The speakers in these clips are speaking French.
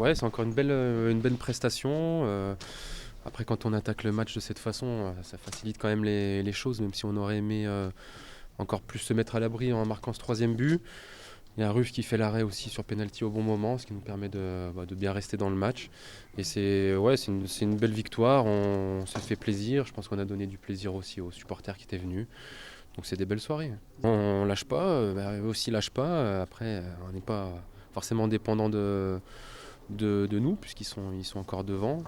Ouais, c'est encore une belle prestation. Après, quand on attaque le match de cette façon, ça facilite quand même les choses, même si on aurait aimé encore plus se mettre à l'abri en marquant ce troisième but. Il y a Ruff qui fait l'arrêt aussi sur penalty au bon moment, ce qui nous permet de bien rester dans le match. Et c'est une belle victoire, on s'est fait plaisir. Je pense qu'on a donné du plaisir aussi aux supporters qui étaient venus. Donc c'est des belles soirées. On lâche pas, eux aussi lâche pas. Après, on n'est pas forcément dépendant de nous, ils sont encore devant.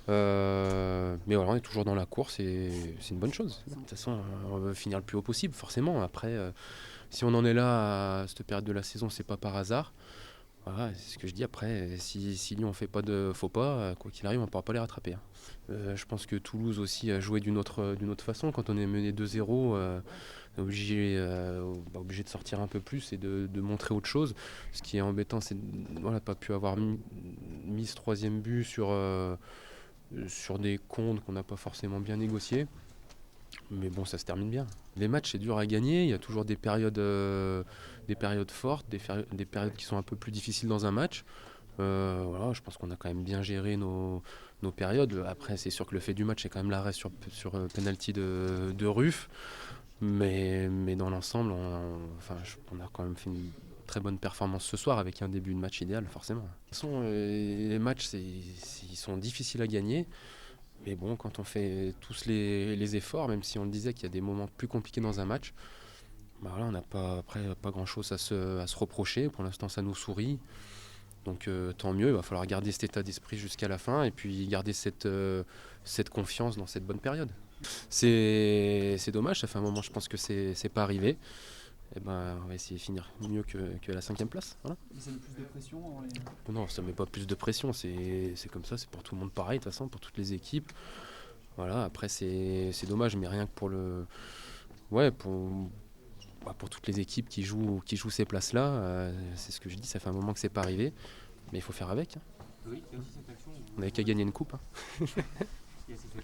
Mais voilà, on est toujours dans la course et c'est une bonne chose. De toute façon, on veut finir le plus haut possible, forcément. Après, si on en est là à cette période de la saison, c'est pas par hasard. Voilà, c'est ce que je dis. Après, si Lyon ne fait pas de faux pas, quoi qu'il arrive, on ne pourra pas les rattraper, hein. Je pense que Toulouse aussi a joué d'une autre façon. Quand on est mené 2-0, on est obligé de sortir un peu plus et de montrer autre chose. Ce qui est embêtant, c'est de voilà, pas pu avoir mis ce troisième but sur des comptes qu'on n'a pas forcément bien négociés. Mais bon, ça se termine bien. Les matchs, c'est dur à gagner. Il y a toujours des périodes fortes, des périodes qui sont un peu plus difficiles dans un match. Voilà, je pense qu'on a quand même bien géré nos périodes. Après, c'est sûr que le fait du match, c'est quand même l'arrêt sur penalty de Ruff. Mais dans l'ensemble, on a quand même fait une très bonne performance ce soir avec un début de match idéal, forcément. De toute façon, les matchs, ils sont difficiles à gagner. Mais bon, quand on fait tous les efforts, même si on le disait qu'il y a des moments plus compliqués dans un match, bah voilà, on n'a pas grand-chose à se reprocher. Pour l'instant, ça nous sourit. Donc tant mieux, il va falloir garder cet état d'esprit jusqu'à la fin et puis garder cette confiance dans cette bonne période. C'est dommage, ça fait un moment, je pense que c'est pas arrivé. Et ben, on va essayer de finir mieux que la cinquième place. Voilà. Mais ça met plus de pression avant les... Non, ça met pas plus de pression, c'est comme ça, c'est pour tout le monde pareil, de toute façon, pour toutes les équipes. Voilà, après c'est dommage, mais rien que pour le. Ouais, pour toutes les équipes qui jouent ces places-là, c'est ce que je dis, ça fait un moment que c'est pas arrivé, mais il faut faire avec, hein. Oui, il y a aussi cette action On n'avait qu'à gagner une coupe, hein. il y a cette